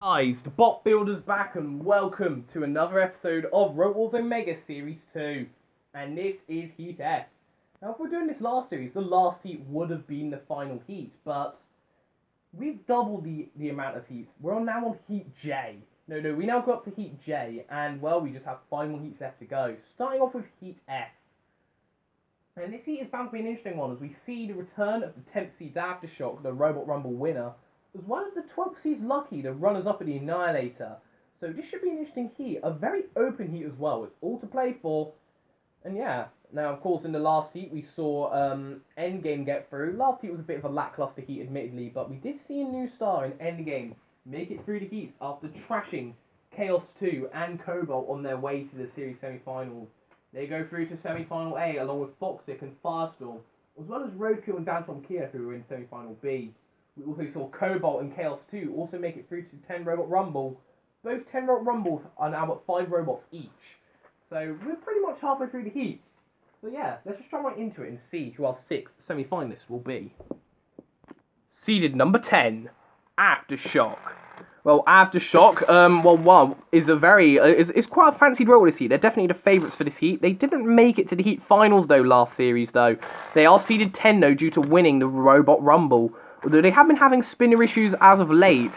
Guys, the bot builder's back and welcome to another episode of Road Wars Omega Series 2. And this is Heat F. Now if we're doing this last series, the last heat would have been the final heat, but we've doubled the amount of heats. We're now on Heat J. No, we now go up to Heat J, and well, we just have 5 more heats left to go. Starting off with Heat F. And this heat is bound to be an interesting one, as we see the return of the 10th seed's Aftershock, the Robot Rumble winner, as well as the 12th seed's Lucky, the runners-up of the Annihilator. So this should be an interesting heat, a very open heat as well. It's all to play for, and yeah. Now, of course, in the last heat we saw Endgame get through. Last heat was a bit of a lackluster heat, admittedly, but we did see a new star in Endgame make it through the heat after trashing Chaos 2 and Cobalt on their way to the series semi-finals. They go through to semi-final A along with Foxic and Firestorm, as well as Roadkill and Danton Kia, who were in semi-final B. We also saw Cobalt and Chaos 2 also make it through to 10 Robot Rumble. Both 10 Robot Rumbles are now at 5 robots each. So we're pretty much halfway through the heat. So yeah, let's just jump right into it and see who our 6th semi-finalists will be. Seeded number 10, Aftershock. Well, Aftershock, is a very, is quite a fancied role this heat. They're definitely the favourites for this heat. They didn't make it to the heat finals though last series though. They are seeded 10 though due to winning the Robot Rumble. Although they have been having spinner issues as of late,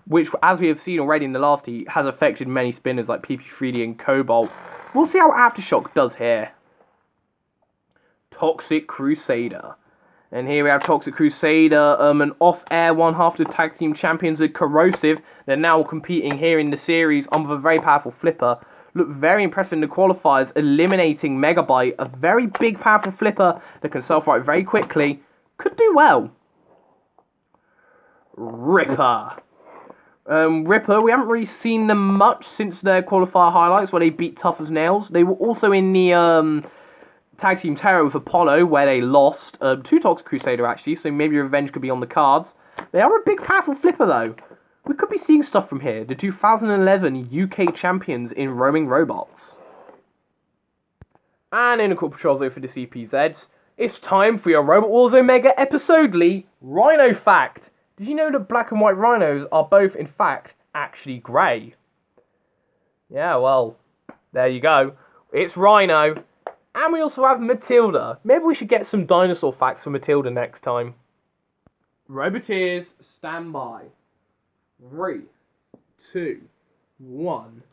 which, as we have seen already in the last heat, has affected many spinners like PP3D and Cobalt. We'll see how Aftershock does here. Toxic Crusader. And here we have Toxic Crusader, an off-air one half the tag team champions with Corrosive. They're now competing here in the series on with a very powerful flipper. Look very impressive in the qualifiers, eliminating Megabyte, a very big powerful flipper that can self-right very quickly. Could do well. Ripper. Ripper, we haven't really seen them much since their qualifier highlights where they beat Tough as Nails. They were also in the Tag Team Terror with Apollo where they lost to Toxic Crusader actually, so maybe revenge could be on the cards. They are a big powerful flipper though. We could be seeing stuff from here. The 2011 UK champions in roaming robots. And in a Corporate Patrol for the CPZs. It's time for your Robot Wars Omega episodely Rhino Fact. Did you know that black and white rhinos are both, in fact, actually grey? Yeah, well, there you go. It's Rhino. And we also have Matilda. Maybe we should get some dinosaur facts for Matilda next time. Roboteers, stand by. 3, 2, 1.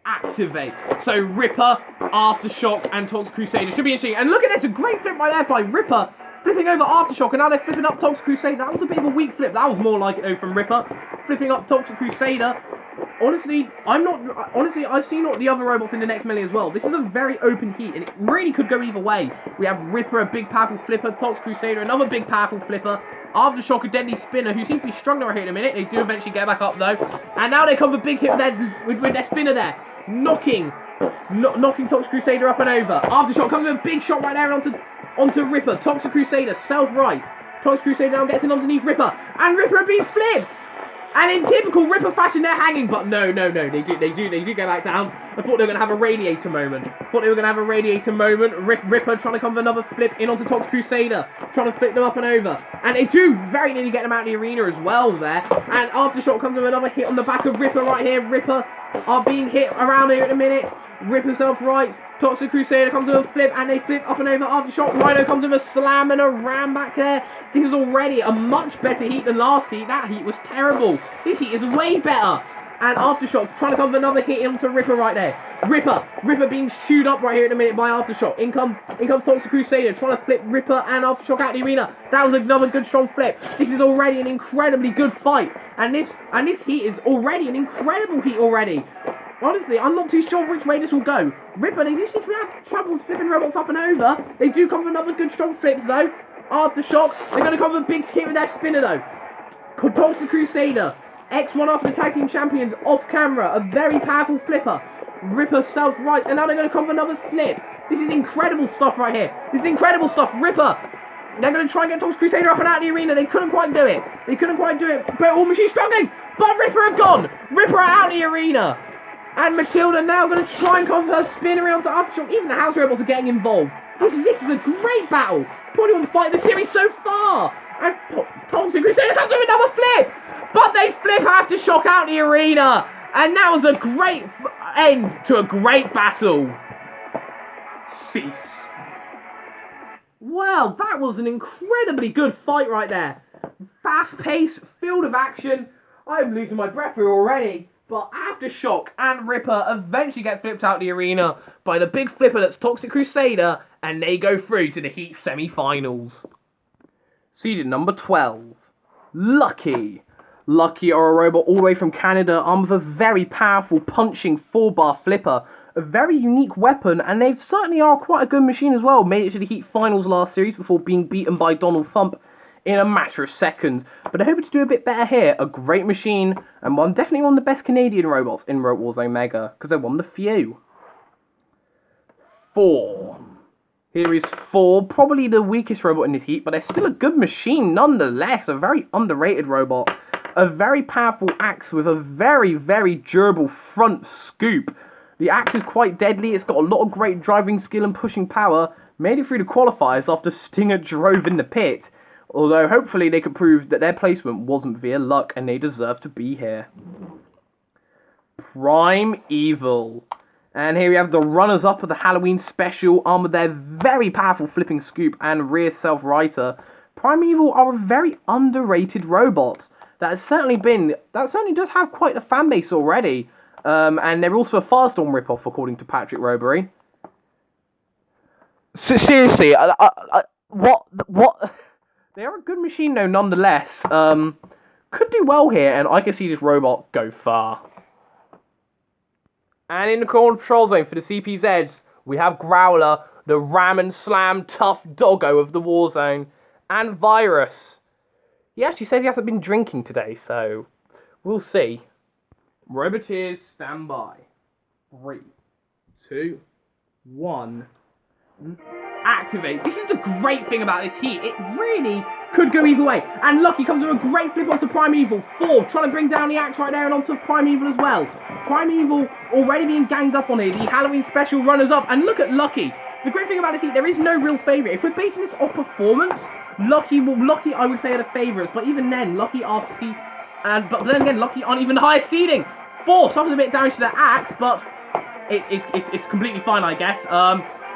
Activate. So Ripper, Aftershock, and Toxic Crusader should be interesting. And look at this, a great flip right there by Ripper, flipping over Aftershock, and now they're flipping up Toxic Crusader. That was a bit of a weak flip. That was more like it though from Ripper, flipping up Toxic Crusader. Honestly, I've seen all the other robots in the next melee as well. This is a very open heat, and it really could go either way. We have Ripper, a big powerful flipper, Toxic Crusader, another big powerful flipper, Aftershock, a deadly spinner, who seems to be struggling right here in a minute. They do eventually get back up though, and now they come for a big hit with their spinner there. Knocking Toxic Crusader up and over. Aftershock comes with a big shot right there onto Ripper. Toxic Crusader, self-right. Toxic Crusader now gets in underneath Ripper. And Ripper being flipped! And in typical Ripper fashion, they're hanging. But no, they do go back down. I thought they were going to have a radiator moment. Ripper trying to come with another flip in onto Toxic Crusader. Trying to flip them up and over. And they do very nearly get them out of the arena as well there. And Aftershock comes with another hit on the back of Ripper right here. Ripper are being hit around here in a minute. Ripper self-right. Toxic Crusader comes with a flip and they flip up and over Aftershock. Rhino comes with a slam and a ram back there. This is already a much better heat than last heat. That heat was terrible. This heat is way better. And Aftershock trying to come with another hit into Ripper right there. Ripper being chewed up right here in a minute by Aftershock. In comes Toxic Crusader trying to flip Ripper and Aftershock out of the arena. That was another good strong flip. This is already an incredibly good fight. And this heat is already an incredible heat already. Honestly, I'm not too sure which way this will go. Ripper, they do seem to have trouble flipping robots up and over. They do come with another good strong flip though. Aftershock, they're going to come with a big hit with their spinner though. Toxic Crusader, X1 after the tag team champions off camera, a very powerful flipper. Ripper self-right, and now they're going to come with another flip. This is incredible stuff right here. This is incredible stuff. Ripper, they're going to try and get Toxic Crusader up and out of the arena. They couldn't quite do it. But All Machine's struggling. But Ripper are gone. Ripper are out of the arena. And Matilda now going to try and come for her spinner onto Aftershock. Even the house robots are getting involved. This is a great battle. Probably one fight of the series so far. And Toxic Crusader comes with another flip! But they flip Aftershock out the arena! And that was a great end to a great battle. Cease. Well, that was an incredibly good fight right there. Fast-paced, field of action. I'm losing my breath here already. But Aftershock and Ripper eventually get flipped out the arena by the big flipper that's Toxic Crusader, and they go through to the Heat semi-finals. Seeded number 12, Lucky. Lucky are a robot all the way from Canada, armed with a very powerful punching 4-bar flipper. A very unique weapon, and they certainly are quite a good machine as well. Made it to the Heat finals last series before being beaten by Donald Thump in a matter of seconds. But they're hoping to do a bit better here. A great machine, and definitely one of the best Canadian robots in Rogue Wars Omega, because they're one of the few. 4. Here is 4, probably the weakest robot in this Heat, but they're still a good machine nonetheless. A very underrated robot. A very powerful axe with a very, very durable front scoop. The axe is quite deadly, it's got a lot of great driving skill and pushing power. Made it through the qualifiers after Stinger drove in the pit. Although hopefully they could prove that their placement wasn't via luck and they deserve to be here. Prime Evil. And here we have the runners-up of the Halloween special, armed with their very powerful flipping scoop and rear self-righter. Prime Evil are a very underrated robot. That certainly does have quite a fan base already. And they're also a Firestorm ripoff, according to Patrick Robery. Seriously, what? They are a good machine, though, nonetheless. Could do well here, and I can see this robot go far. And in the corner patrol zone for the CPZs, we have Growler, the ram and slam tough doggo of the war zone, and Virus. He actually says he hasn't been drinking today, so we'll see. Roboteers, stand by. 3, 2, 1. Activate. This is the great thing about this Heat. It really could go either way. And Lucky comes with a great flip onto Prime Evil. 4, trying to bring down the axe right there and onto Prime Evil as well. Prime Evil already being ganged up on here. The Halloween special runners up. And look at Lucky. The great thing about this Heat, there is no real favourite. If we're basing this off performance, Lucky I would say are the favourites. But even then, Lucky are but then again, Lucky aren't even the highest seeding. 4 suffers a bit of damage to the axe, but it's completely fine, I guess.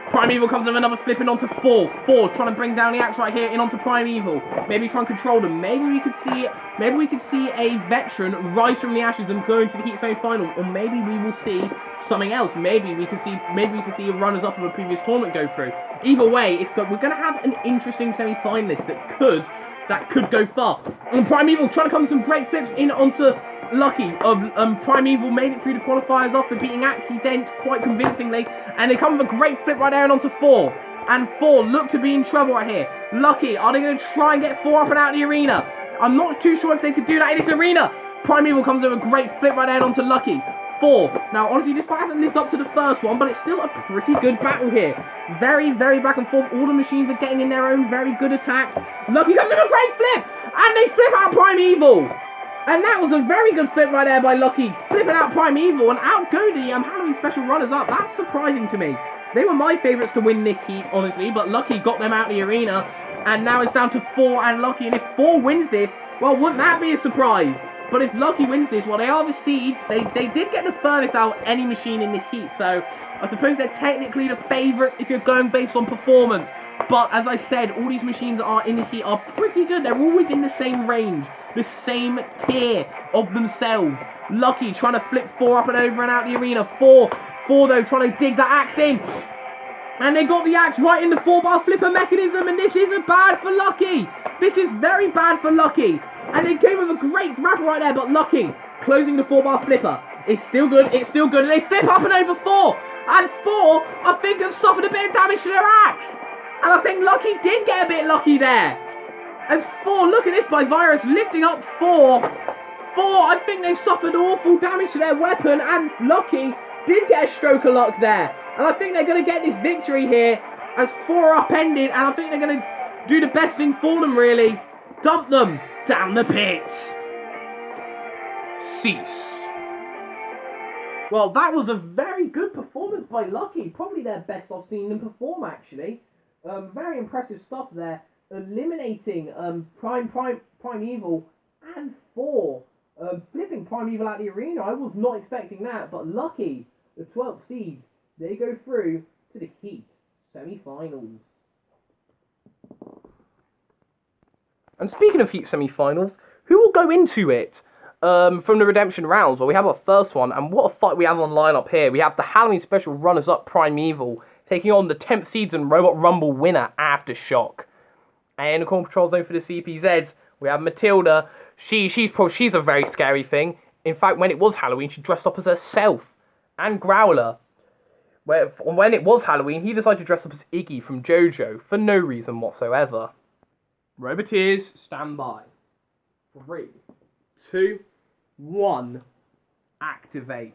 Prime Evil comes with another flipping onto 4. 4 trying to bring down the axe right here in onto Prime Evil. Maybe try and control them. Maybe we could see a veteran rise from the ashes and go into the Heat semi-final, or maybe we will see something else. Maybe we can see a runners-up of a previous tournament go through. Either way, we're going to have an interesting semi-finalist that could go far. And Prime Evil trying to come with some great flips in onto Lucky. Prime Evil made it through the qualifiers after beating Axie Dent quite convincingly, and they come with a great flip right there and onto 4. And 4 look to be in trouble right here. Lucky, are they going to try and get 4 up and out of the arena? I'm not too sure if they could do that in this arena. Prime Evil comes with a great flip right there and onto Lucky. 4. Now, honestly, this fight hasn't lived up to the first one, but it's still a pretty good battle here. Very, very back and forth. All the machines are getting in their own very good attacks. Lucky comes with a great flip, and they flip out Prime Evil. And that was a very good flip right there by Lucky, flipping out Prime Evil and outgo the Halloween special runners-up. That's surprising to me. They were my favourites to win this Heat, honestly, but Lucky got them out of the arena, and now it's down to 4 and Lucky. And if 4 wins this, well, wouldn't that be a surprise? But if Lucky wins this, well, they are the seeds. They did get the furthest out of any machine in this Heat, so I suppose they're technically the favourites if you're going based on performance. But as I said, all these machines are in this Heat are pretty good. They're all within the same range, the same tier of themselves. Lucky trying to flip 4 up and over and out the arena. 4 though trying to dig that axe in. And they got the axe right in the 4-bar flipper mechanism, and this isn't bad for Lucky. This is very bad for Lucky. And they came with a great grapple right there, but Lucky closing the 4-bar flipper. It's still good, and they flip up and over 4. And 4, I think, have suffered a bit of damage to their axe. And I think Lucky did get a bit lucky there. As 4, look at this by Virus, lifting up 4. 4, I think they've suffered awful damage to their weapon, and Lucky did get a stroke of luck there. And I think they're going to get this victory here as 4 are upended, and I think they're going to do the best thing for them, really. Dump them down the pits. Cease. Well, that was a very good performance by Lucky. Probably their best I've seen them perform, actually. Very impressive stuff there. eliminating Primeval and Thor, flipping Primeval out of the arena. I was not expecting that, but Lucky, the 12th seed, they go through to the Heat semi-finals. And speaking of Heat semi-finals, who will go into it from the redemption rounds? Well, we have our first one, and what a fight we have on lineup here. We have the Halloween special runners-up Primeval taking on the 10th seeds and Robot Rumble winner Aftershock. And in the corner patrol zone for the CPZs, we have Matilda. She's a very scary thing. In fact, when it was Halloween, she dressed up as herself. And Growler. When it was Halloween, he decided to dress up as Iggy from JoJo for no reason whatsoever. Roboteers, stand by. 3, 2, 1, activate.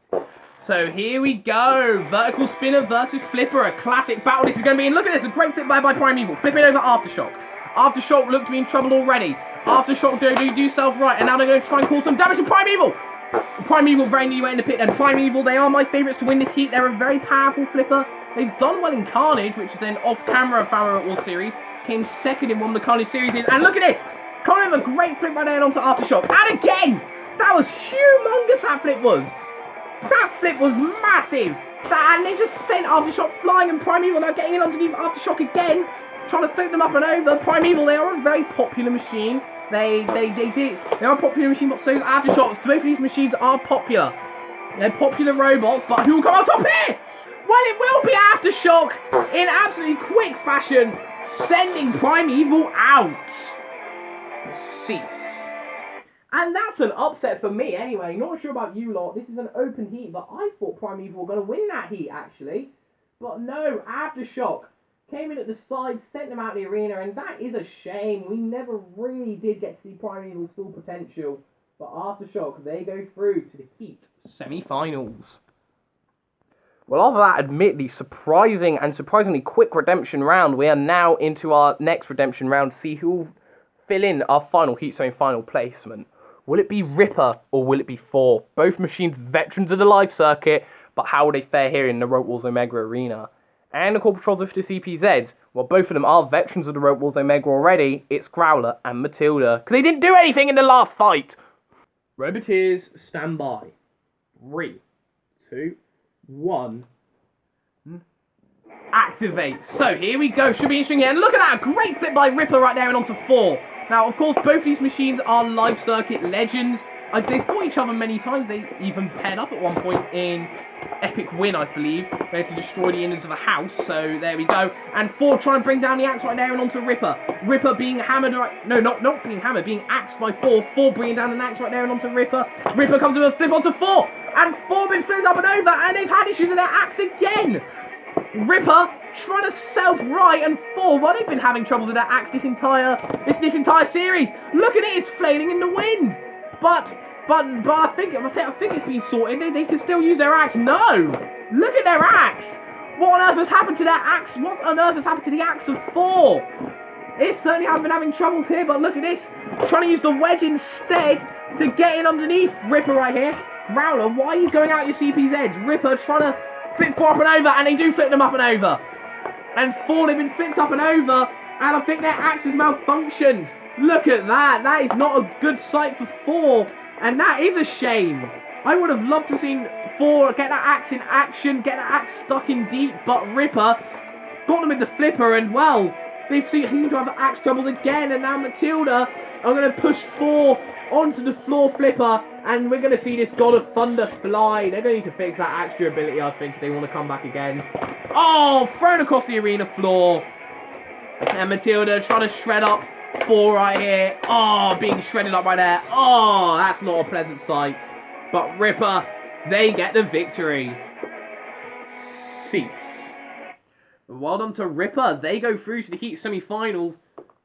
So here we go, vertical spinner versus flipper, a classic battle this is going to be, and look at this, a great flip by Primeval, flipping over Aftershock. Aftershock looked to be in trouble already. Aftershock do self right, and now they're going to try and cause some damage to Primeval. Primeval very nearly went in the pit, and Primeval, they are my favourites to win this heat. They're a very powerful flipper. They've done well in Carnage, which is an off-camera Farrah War series. Came second in one of the Carnage series, and look at this! Coming with a great flip right there onto Aftershock, and again! That was humongous, that flip was! That flip was massive! And they just sent Aftershock flying, and Primeval now getting in underneath Aftershock again, trying to flip them up and over. Primeval, they are a very popular machine. They are a popular machine, but so is Aftershocks. Both of these machines are popular. They're popular robots, but who will come on top here? Well, it will be Aftershock in absolutely quick fashion, sending Primeval out. Cease. And that's an upset for me anyway. Not sure about you lot. This is an open heat, but I thought Primeval were going to win that heat actually. But no, Aftershock came in at the side, sent them out of the arena, and that is a shame. We never really did get to see Primeval's full potential. But Aftershock, they go through to the Heat semi-finals. Well, after that admittedly surprising and surprisingly quick redemption round, we are now into our next redemption round to see who will fill in our final Heat semi-final placement. Will it be Ripper or will it be Thor? Both machines veterans of the live circuit, but how will they fare here in the Rope Wars Omega arena? And the Core Patrols of the CPZs, well, both of them are veterans of the Rope Wars Omega already. It's Growler and Matilda, because they didn't do anything in the last fight. Roboteers, stand by. 3, 2, 1. Activate. So here we go. Should be interesting here. And look at that. Great flip by Ripper right there and onto Thor. Now, of course, both these machines are live circuit legends. They fought each other many times. They even paired up at one point in Epic Win, I believe. They had to destroy the innards of a house. So there we go. And Thor trying to bring down the axe right there and onto Ripper. Ripper being hammered right... No, not being hammered. Being axed by Thor. Thor bringing down an axe right there and onto Ripper. Ripper comes with a flip onto Thor. And Thor been flipped up and over. And they've had issues with their axe again. Ripper trying to self-right, and Thor, well, they've been having troubles with their axe this entire series. Look at it, it's flailing in the wind. But I think it's been sorted. They can still use their axe. No, look at their axe. What on earth has happened to their axe? What on earth has happened to the axe of Thor? It certainly haven't been having troubles here. But look at this, trying to use the wedge instead to get in underneath Ripper right here. Growler, why are you going out your CPZs? Ripper trying to flip Thor up and over, and they do flip them up and over. And Thor, they've been flipped up and over, and I think their axe has malfunctioned. Look at that. That is not a good sight for Thor, and that is a shame. I would have loved to have seen Thor get that axe in action, get that axe stuck in deep, but Ripper got them with the flipper, and well, they seem to have axe troubles again, and now Matilda are going to push Thor onto the floor flipper, and we're going to see this God of Thunder fly. They're going to need to fix that axe durability, I think, if they want to come back again. Oh, thrown across the arena floor. And Matilda trying to shred up Thor right here. Oh, being shredded up right there. Oh, that's not a pleasant sight. But Ripper, they get the victory. Cease. Well done to Ripper. They go through to the Heat semi-finals.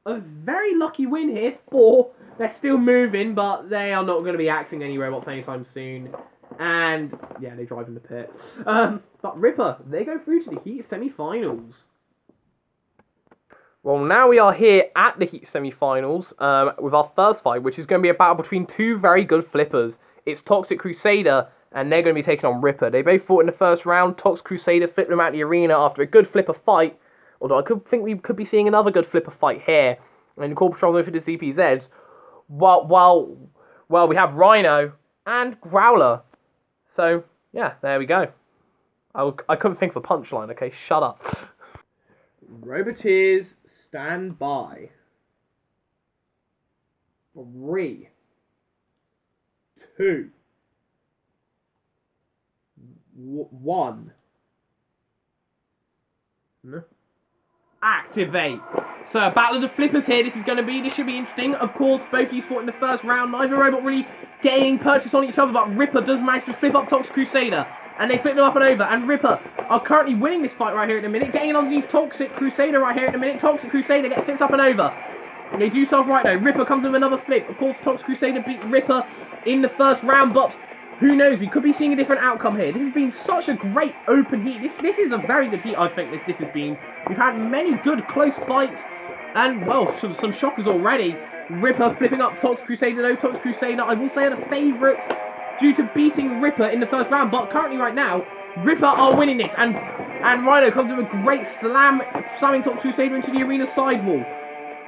A very lucky win here for... They're still moving, but they are not going to be axing any robots anytime soon. And, yeah, they drive in the pit. But Ripper, they go through to the Heat semi-finals. Well, now we are here at the Heat semi-finals with our first fight, which is going to be a battle between two very good flippers. It's Toxic Crusader, and they're going to be taking on Ripper. They both fought in the first round. Toxic Crusader flipped them out of the arena after a good flipper fight. Although I think we could be seeing another good flipper fight here. And Core Patrol's over for the CPZs. Well, we have Rhino and Growler. So, yeah, there we go. I couldn't think of a punchline, okay? Shut up. Roboteers, stand by. 3, 2, 1. Activate. So, Battle of the Flippers here. This should be interesting. Of course, both these fought in the first round. Neither robot really getting purchase on each other, but Ripper does manage to flip up Toxic Crusader. And they flip them up and over. And Ripper are currently winning this fight right here at the minute. Getting underneath Toxic Crusader right here at the minute. Toxic Crusader gets flipped up and over. And they do self right though. Ripper comes with another flip. Of course, Toxic Crusader beat Ripper in the first round, but who knows? We could be seeing a different outcome here. This has been such a great open heat. This is a very good heat, I think, this has been. We've had many good close fights. And, well, some shockers already. Ripper flipping up Toxic Crusader though. Toxic Crusader, I will say, are the favourites due to beating Ripper in the first round. But currently right now, Ripper are winning this. And Rhino comes with a great slamming Toxic Crusader into the arena sidewall.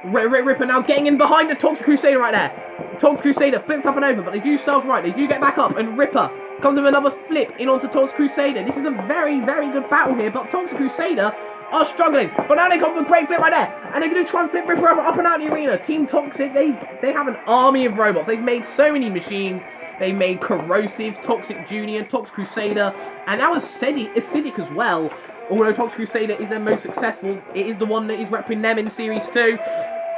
Ripper now getting in behind the Toxic Crusader right there. Toxic Crusader flips up and over, but they do self-right. They do get back up, and Ripper comes with another flip in onto Toxic Crusader. This is a very, very good battle here, but Toxic Crusader are struggling. But now they come with a great flip right there, and they're going to try and flip Ripper up and out the arena. Team Toxic, they have an army of robots. They've made so many machines. They made Corrosive, Toxic Junior, Toxic Crusader, and now Acidic as well. Although Toxic Crusader is their most successful, it is the one that is repping them in Series 2.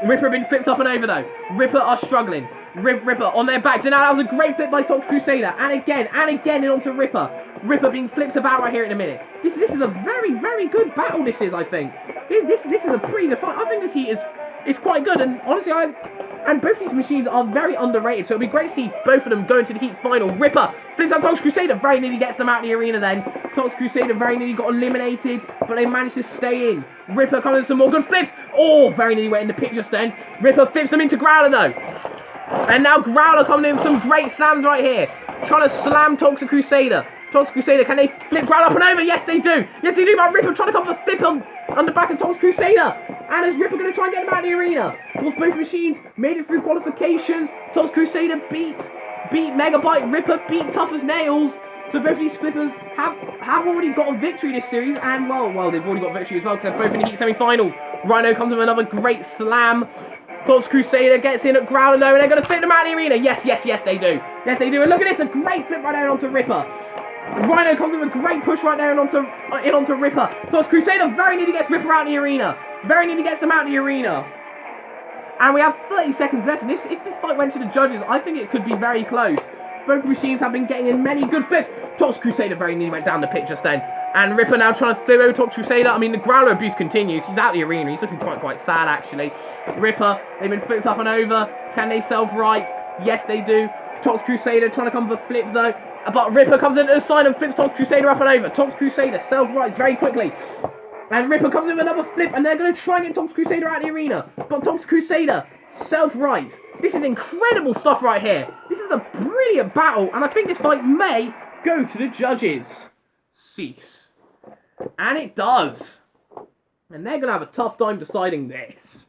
Ripper have been flipped up and over though. Ripper are struggling. Ripper on their backs. And now that was a great flip by Toxic Crusader. And again in onto Ripper. Ripper being flipped about right here in a minute. This is a very, very good battle, this is, I think. This is a pretty good fight. I think this heat is quite good. And honestly, and both these machines are very underrated. So it'll be great to see both of them go into the heat final. Ripper flips out Toxic Crusader. Very nearly gets them out of the arena then. Toxic Crusader very nearly got eliminated, but they managed to stay in. Ripper comes with some more good flips. Oh, very nearly went in the picture stand. Ripper flips them into Growler though. And now Growler coming in with some great slams right here. Trying to slam Toxic Crusader. Toxic Crusader, can they flip Growler up and over? Yes, they do. Yes, they do. But Ripper trying to come with a flip on the back of Toxic Crusader. And is Ripper going to try and get him out of the arena? Of course, both machines made it through qualifications. Toxic Crusader beat Megabyte. Ripper beat Tough as Nails. So both these flippers have already got a victory this series, and well, they've already got a victory as well because they're both in the heat semi-finals. Rhino comes with another great slam. Toxic Crusader gets in at Growler though, and they're going to flip them out of the arena. Yes, they do. Yes, they do. And look at this, a great flip right there onto Ripper. Rhino comes with a great push right there and onto Ripper. Toxic Crusader very nearly gets Ripper out of the arena. Very nearly gets them out of the arena. And we have 30 seconds left, and if this fight went to the judges, I think it could be very close. Both machines have been getting in many good flips. Toxic Crusader very nearly went down the pit just then. And Ripper now trying to flip over Toxic Crusader. I mean, the Growler abuse continues. He's out of the arena. He's looking quite sad, actually. Ripper, they've been flipped up and over. Can they self-right? Yes, they do. Toxic Crusader trying to come with a flip, though. But Ripper comes into the side and flips Toxic Crusader up and over. Toxic Crusader self-rights very quickly. And Ripper comes in with another flip, and they're going to try and get Toxic Crusader out of the arena. But Toxic Crusader self-rights. This is incredible stuff right here. This is a brilliant battle, and I think this fight may go to the judges. Cease. And it does. And they're going to have a tough time deciding this.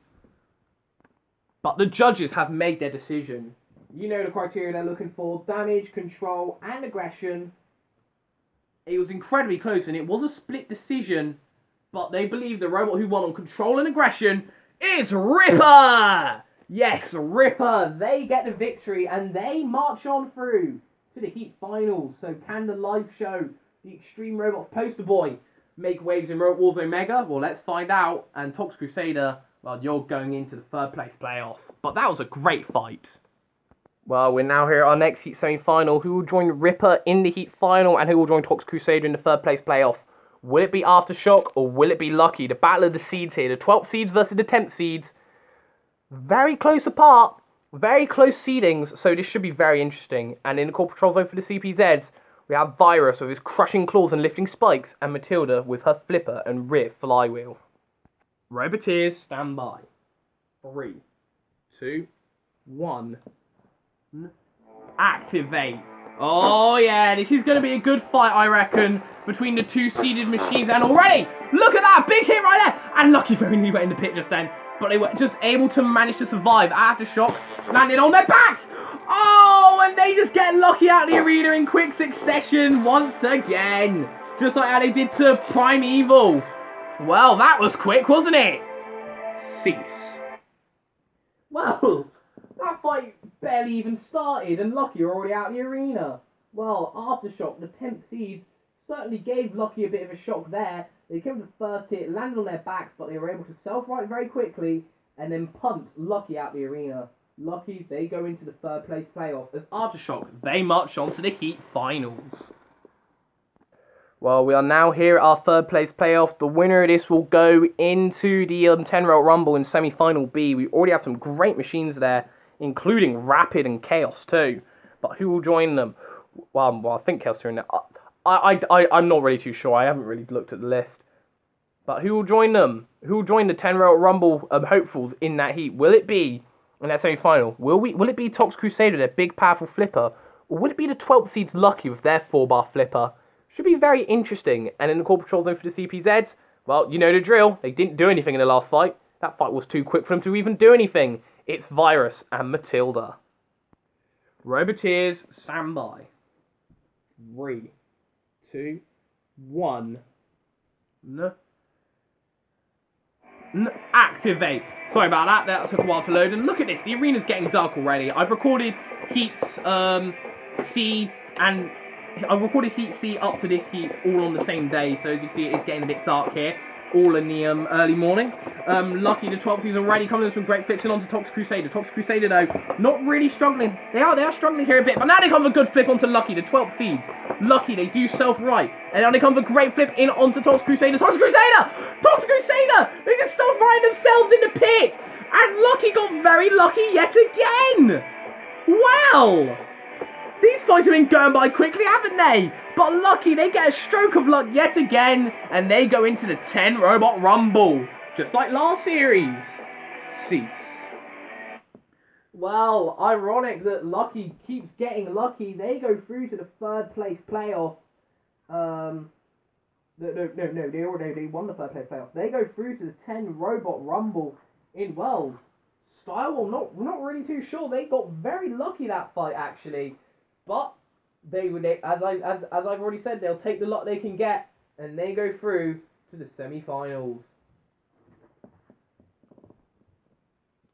But the judges have made their decision. You know the criteria they're looking for. Damage, control, and aggression. It was incredibly close, and it was a split decision. But they believe the robot who won on control and aggression is Ripper! Yes, Ripper, they get the victory, and they march on through to the heat finals. So can the live show, the Extreme Robots poster boy, make waves in Robot Wars Omega? Well, let's find out. And Toxic Crusader, well, you're going into the third place playoff. But that was a great fight. Well, we're now here at our next heat semi-final. Who will join Ripper in the heat final, and who will join Toxic Crusader in the third place playoff? Will it be Aftershock, or will it be Lucky? The battle of the seeds here. The 12th seeds versus the 10th seeds. Very close apart, very close seedings, so this should be very interesting. And in the Core Patrol Zone for the CPZs, we have Virus with his crushing claws and lifting spikes, and Matilda with her flipper and rear flywheel. Roboteers, stand by. 3, 2, 1. Activate. Oh yeah, this is going to be a good fight, I reckon, between the two seeded machines. And already, look at that, big hit right there. And Lucky very nearly went in the pit just then. but they were just able to manage to survive. Aftershock landed on their backs. Oh, and they just get Lucky out of the arena in quick succession once again. Just like how they did to Primeval. Well, that was quick, wasn't it? Cease. Well, that fight barely even started, and Lucky are already out of the arena. Well, Aftershock, the 10th seed, certainly gave Lucky a bit of a shock there. They came to the first hit, landed on their backs, but they were able to self-right very quickly, and then punt Lucky out the arena. Lucky, they go into the third place playoff as Aftershock, they march on to the Heat finals. Well, we are now here at our third place playoff. The winner of this will go into the 10 Royal Rumble in semi-final B. We already have some great machines there, including Rapid and Chaos too. But who will join them? Well, I think Chaos are in there. I'm not really too sure. I haven't really looked at the list. But who will join them? Who will join the 10 Royal Rumble hopefuls in that heat? Will it be in that semi-final? Will it be Tox Crusader, their big powerful flipper? Or will it be the 12th seeds Lucky with their 4-bar flipper? Should be very interesting. And in the core patrol zone for the CPZs, well, you know the drill. They didn't do anything in the last fight. That fight was too quick for them to even do anything. It's Virus and Matilda. Roboteers, stand by. 3, 2, 1. Activate. Sorry about that. That took a while to load. And look at this. The arena's getting dark already. I've recorded Heats C and I've recorded Heat C up to this heat all on the same day. So as you can see, it's getting a bit dark here. All in the early morning. Lucky, the 12th season already coming in some great flips and onto Tox Crusader. Tox Crusader though, not really struggling. They are struggling here a bit, but now they come with a good flip onto Lucky, the 12th seeds. Lucky, they do self-right. And now they come with a great flip in onto Tox Crusader. Tox Crusader! Tox Crusader! They just self-right themselves in the pit! And Lucky got very lucky yet again! Wow! These fights have been going by quickly, haven't they? But Lucky, they get a stroke of luck yet again, and they go into the 10 Robot Rumble, just like last series. Cease. Well, ironic that Lucky keeps getting lucky. They go through to the third place playoff. No, they won the third place playoff. They go through to the 10 Robot Rumble in, well, style, not really too sure. They got very lucky that fight, actually. But as I've already said, they'll take the lot they can get, and they go through to the semi-finals.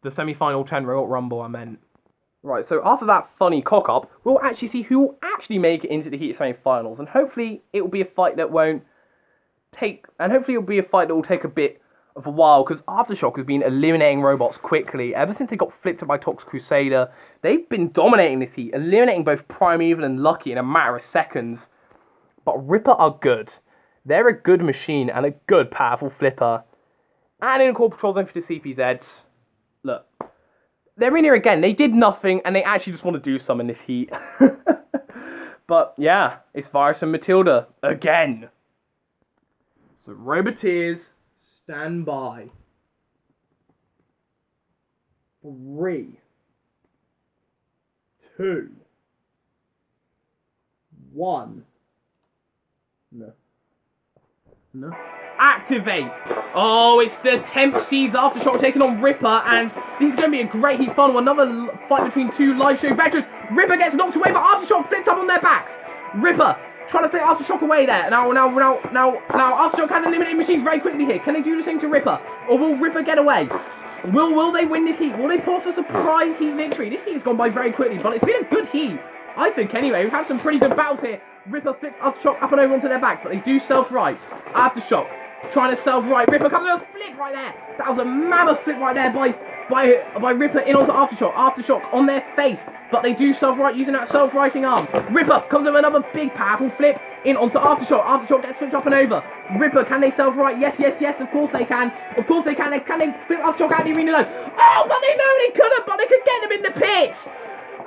The semi-final 10 Robot Rumble, I meant. Right, so after that funny cock-up, we'll actually see who will actually make it into the Heat semi-finals, and hopefully it will be a fight that will take a bit of a while, because Aftershock has been eliminating robots quickly. Ever since they got flipped up by Tox Crusader, they've been dominating this heat, eliminating both Primeval and Lucky in a matter of seconds. But Ripper are good. They're a good machine and a good powerful flipper. And in the core patrol zone for the CPZs, look, they're in here again. They did nothing, and they actually just want to do some in this heat. But yeah, it's Virus and Matilda again. So Roboteers, stand by. 3, 2, 1. No. Activate! Oh, it's the 10th seeds Aftershock taking on Ripper, and this is going to be a great heat funnel. Another fight between two live show veterans. Ripper gets knocked away, but Aftershock flipped up on their backs. Ripper trying to flip Aftershock away there. Now, Aftershock has eliminated machines very quickly here. Can they do the same to Ripper? Or will Ripper get away? Will they win this heat? Will they pull off a surprise heat victory? This heat has gone by very quickly, but it's been a good heat. I think, anyway. We've had some pretty good battles here. Ripper flips Aftershock up and over onto their backs, but they do self-right. Aftershock trying to self-right. Ripper comes with a flip right there. That was a mammoth flip right there by Ripper in onto Aftershock. Aftershock on their face, but they do self-right using that self-righting arm. Ripper comes with another big powerful flip in onto Aftershock. Aftershock gets flipped up and over. Ripper, can they self-right? Yes, of course they can. Of course they can. Can they flip Aftershock out of the arena though? Oh, but they know they couldn't, but they could get them in the pit.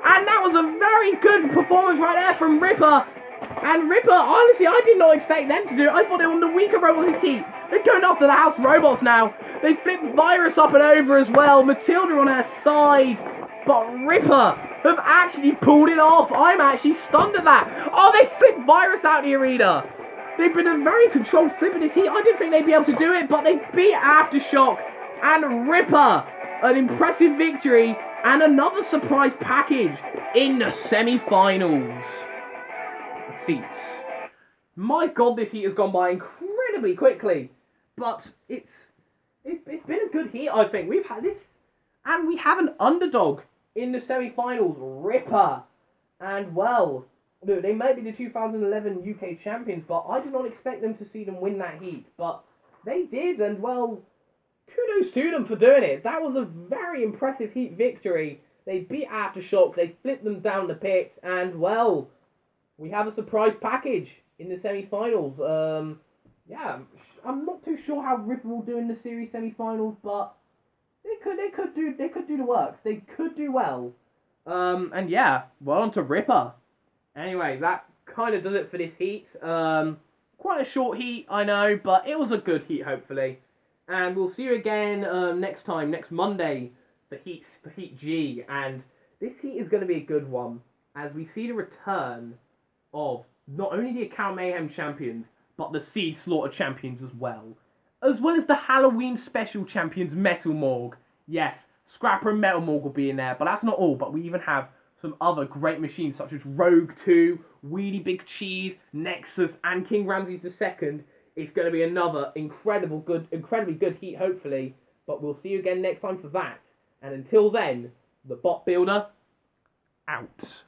And that was a very good performance right there from Ripper. And Ripper, honestly, I did not expect them to do it. I thought they were on the weaker robots this heat. They're going after the house robots now. They flipped Virus up and over as well. Matilda on her side. But Ripper have actually pulled it off. I'm actually stunned at that. Oh, they flipped Virus out of the arena. They've been a very controlled flip in this heat. I didn't think they'd be able to do it, but they beat Aftershock and Ripper. An impressive victory and another surprise package in the semi-finals. Seats. My God, this heat has gone by incredibly quickly, but it's been a good heat. I think we've had this, and we have an underdog in the semi-finals, Ripper, and well, look, they may be the 2011 UK champions, but I did not expect them to see them win that heat, but they did, and well, kudos to them for doing it. That was a very impressive heat victory. They beat Aftershock, they flipped them down the pit, and well, we have a surprise package in the semi-finals. Yeah, I'm not too sure how Ripper will do in the series semi-finals, but they could do the works. They could do well. And yeah, well on to Ripper. Anyway, that kind of does it for this heat. Quite a short heat, I know, but it was a good heat, hopefully. And we'll see you again next time, next Monday, for Heat G. And this heat is going to be a good one, as we see the return of not only the Account Mayhem champions, but the Seed Slaughter champions as well as the Halloween special champions Metal Morg. Yes, Scrapper and Metal Morg will be in there, but that's not all. But we even have some other great machines such as Rogue 2, Wheelie Big Cheese, Nexus, and King Ramses II. It's going to be another incredibly good heat, hopefully. But we'll see you again next time for that. And until then, the Bot Builder, out.